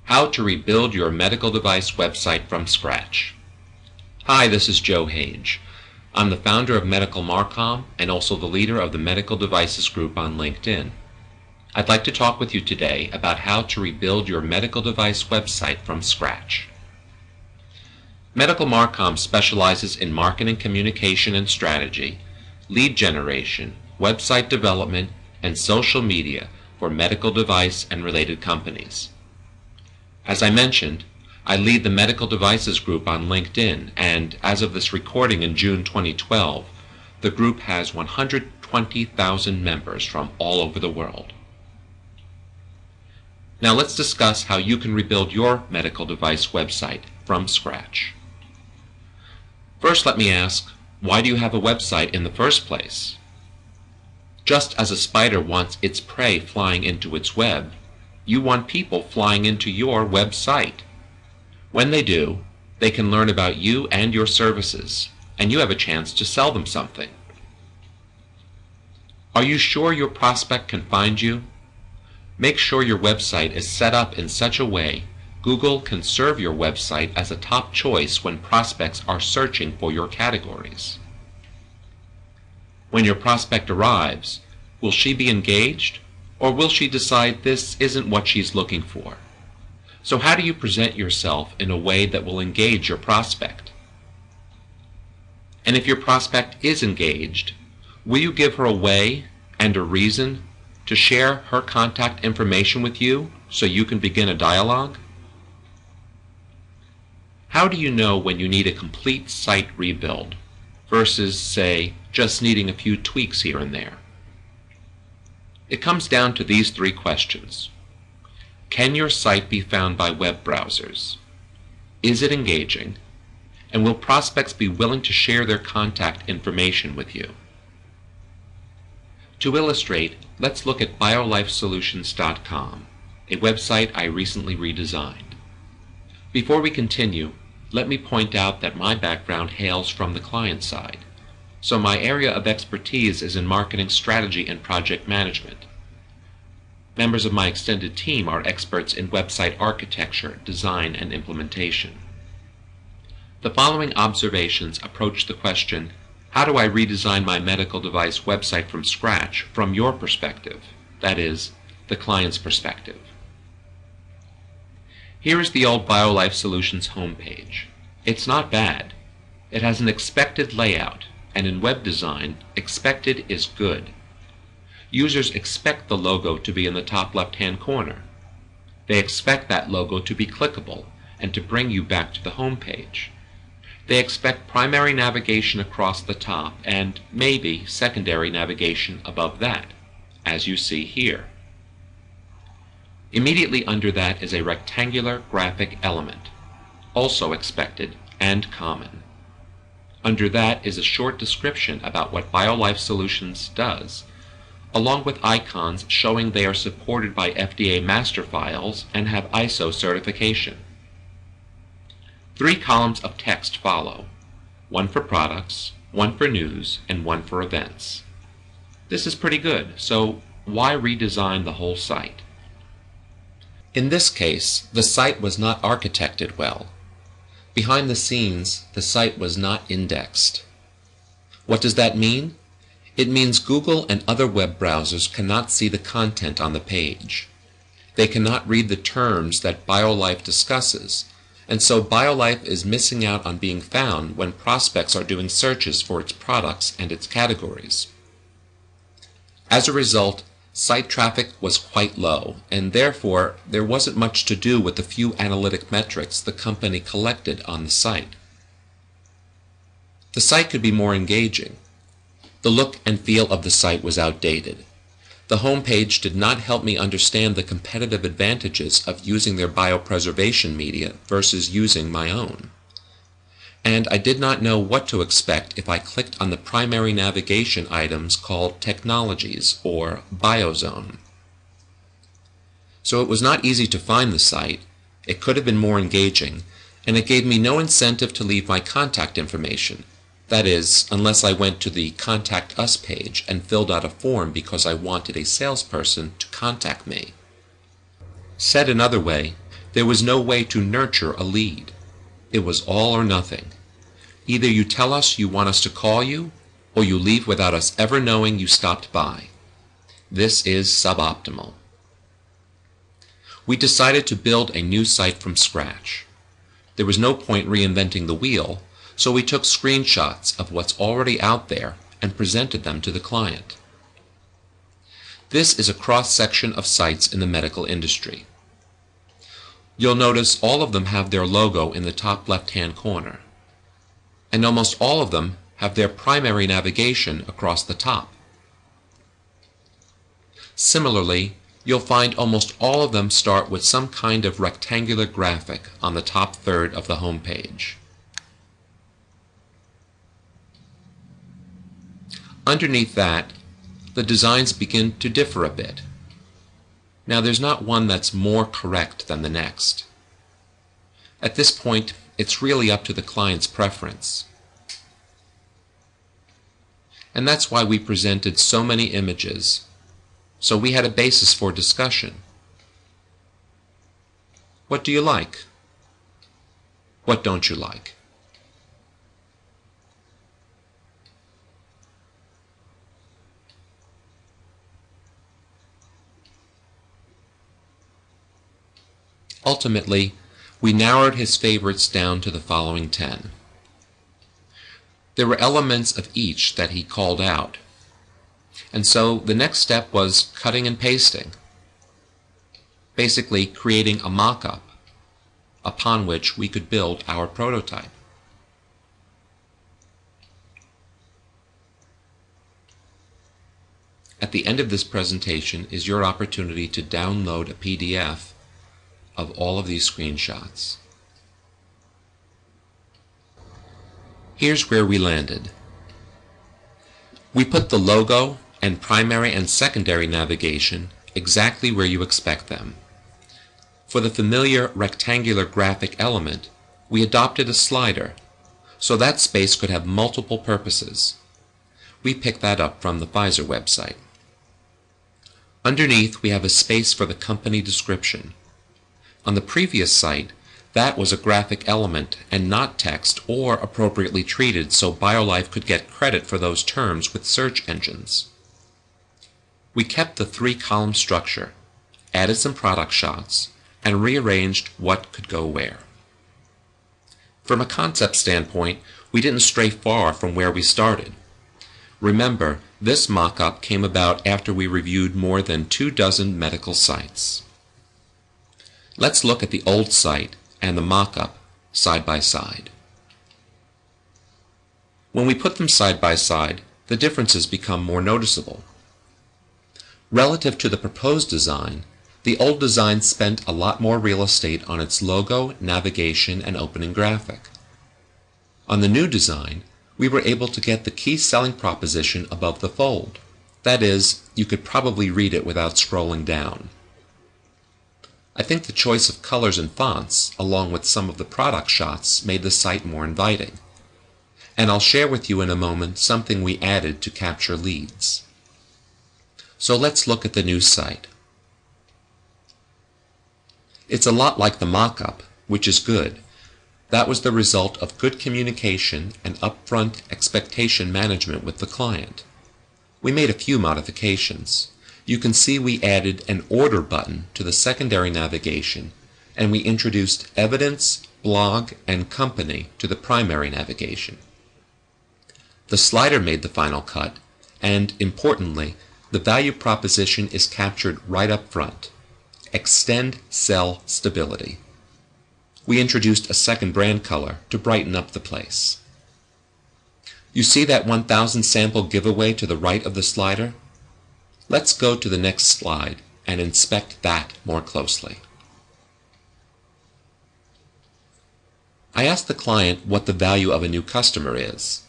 How to rebuild your medical device website from scratch. Hi, this is Joe Hage. I'm the founder of Medical Marcom and also the leader of the Medical Devices group on LinkedIn. I'd like to talk with you today about how to rebuild your medical device website from scratch. Medical Marcom specializes in marketing, communication, and strategy, lead generation, website development, and social media for medical device and related companies. As I mentioned, I lead the Medical Devices group on LinkedIn, and as of this recording in June 2012, the group has 120,000 members from all over the world. Now let's discuss how you can rebuild your medical device website from scratch. First, let me ask, why do you have a website in the first place? Just as a spider wants its prey flying into its web, you want people flying into your website. When they do, they can learn about you and your services, and you have a chance to sell them something. Are you sure your prospect can find you? Make sure your website is set up in such a way Google can serve your website as a top choice when prospects are searching for your categories. When your prospect arrives, will she be engaged, or will she decide this isn't what she's looking for? So how do you present yourself in a way that will engage your prospect? And if your prospect is engaged, will you give her a way and a reason to share her contact information with you so you can begin a dialogue? How do you know when you need a complete site rebuild versus, say, just needing a few tweaks here and there? It comes down to these three questions. Can your site be found by web browsers? Is it engaging? And will prospects be willing to share their contact information with you? To illustrate, let's look at biolifesolutions.com, a website I recently redesigned. Before we continue, let me point out that my background hails from the client side, so my area of expertise is in marketing strategy and project management. Members of my extended team are experts in website architecture, design, and implementation. The following observations approach the question, how do I redesign my medical device website from scratch from your perspective, that is, the client's perspective? Here is the old BioLife Solutions homepage. It's not bad. It has an expected layout, and in web design, expected is good. Users expect the logo to be in the top left-hand corner. They expect that logo to be clickable and to bring you back to the home page. They expect primary navigation across the top and maybe secondary navigation above that, as you see here. Immediately under that is a rectangular graphic element, also expected and common. Under that is a short description about what BioLife Solutions does, along with icons showing they are supported by FDA master files and have ISO certification. 3 columns of text follow, one for products, one for news, and one for events. This is pretty good, so why redesign the whole site? In this case, the site was not architected well. Behind the scenes, the site was not indexed. What does that mean? It means Google and other web browsers cannot see the content on the page. They cannot read the terms that BioLife discusses, and so BioLife is missing out on being found when prospects are doing searches for its products and its categories. As a result, site traffic was quite low, and therefore there wasn't much to do with the few analytic metrics the company collected on the site. The site could be more engaging. The look and feel of the site was outdated. The home page did not help me understand the competitive advantages of using their biopreservation media versus using my own. And I did not know what to expect if I clicked on the primary navigation items called Technologies or Biozone. So it was not easy to find the site, it could have been more engaging, and it gave me no incentive to leave my contact information. That is, unless I went to the Contact Us page and filled out a form because I wanted a salesperson to contact me. Said another way, There was no way to nurture a lead. It was all or nothing. Either you tell us you want us to call you, or you leave without us ever knowing you stopped by. This is suboptimal. We decided to build a new site from scratch. There was no point reinventing the wheel, so we took screenshots of what's already out there and presented them to the client. This is a cross-section of sites in the medical industry. You'll notice all of them have their logo in the top left-hand corner, and almost all of them have their primary navigation across the top. Similarly, you'll find almost all of them start with some kind of rectangular graphic on the top third of the home page. Underneath that, the designs begin to differ a bit. Now, there's not one that's more correct than the next. At this point, it's really up to the client's preference. And that's why we presented so many images, so we had a basis for discussion. What do you like? What don't you like? Ultimately, we narrowed his favorites down to the following 10. There were elements of each that he called out, and so the next step was cutting and pasting, basically creating a mock-up upon which we could build our prototype. At the end of this presentation is your opportunity to download a PDF of all of these screenshots. Here's where we landed. We put the logo and primary and secondary navigation exactly where you expect them. For the familiar rectangular graphic element, we adopted a slider, so that space could have multiple purposes. We picked that up from the Pfizer website. Underneath, we have a space for the company description. On the previous site, that was a graphic element and not text or appropriately treated so BioLife could get credit for those terms with search engines. We kept the 3-column structure, added some product shots, and rearranged what could go where. From a concept standpoint, we didn't stray far from where we started. Remember, this mock-up came about after we reviewed more than 24 medical sites. Let's look at the old site and the mock-up side by side. When we put them side by side, the differences become more noticeable. Relative to the proposed design, the old design spent a lot more real estate on its logo, navigation, and opening graphic. On the new design, we were able to get the key selling proposition above the fold. That is, you could probably read it without scrolling down. I think the choice of colors and fonts, along with some of the product shots, made the site more inviting. And I'll share with you in a moment something we added to capture leads. So let's look at the new site. It's a lot like the mock-up, which is good. That was the result of good communication and upfront expectation management with the client. We made a few modifications. You can see we added an order button to the secondary navigation, and we introduced evidence, blog, and company to the primary navigation. The slider made the final cut, and importantly, the value proposition is captured right up front. Extend cell stability. We introduced a second brand color to brighten up the place. You see that 1,000 sample giveaway to the right of the slider? Let's go to the next slide and inspect that more closely. I asked the client what the value of a new customer is.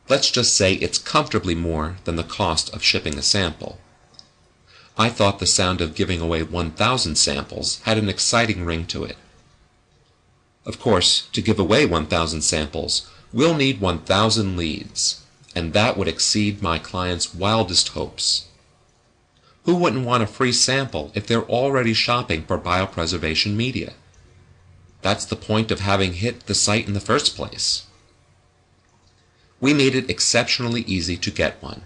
Let's just say it's comfortably more than the cost of shipping a sample. I thought the sound of giving away 1,000 samples had an exciting ring to it. Of course, to give away 1,000 samples, we'll need 1,000 leads, and that would exceed my client's wildest hopes. Who wouldn't want a free sample if they're already shopping for biopreservation media? That's the point of having hit the site in the first place. We made it exceptionally easy to get one.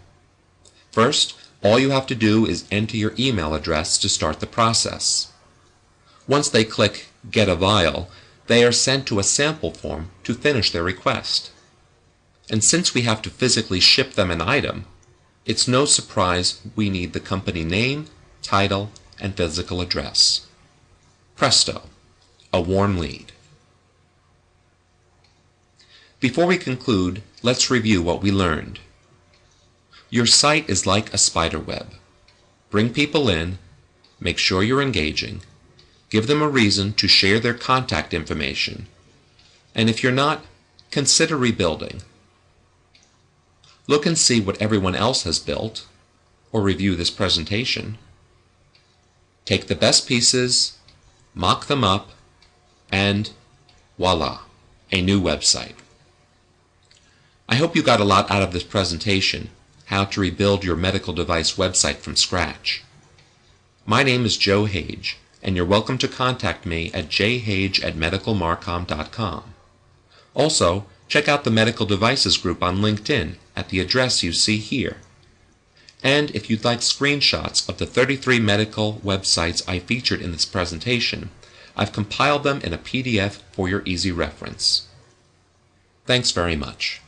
First, all you have to do is enter your email address to start the process. Once they click Get a File, they are sent to a sample form to finish their request. And since we have to physically ship them an item, it's no surprise we need the company name, title, and physical address. Presto, a warm lead. Before we conclude, let's review what we learned. Your site is like a spider web. Bring people in, make sure you're engaging, give them a reason to share their contact information, and if you're not, consider rebuilding. Look and see what everyone else has built, or review this presentation. Take the best pieces, mock them up, and voila, a new website. I hope you got a lot out of this presentation, how to rebuild your medical device website from scratch. My name is Joe Hage, and you're welcome to contact me at jhage@medicalmarcom.com. Also, check out the Medical Devices group on LinkedIn at the address you see here. And if you'd like screenshots of the 33 medical websites I featured in this presentation, I've compiled them in a PDF for your easy reference. Thanks very much.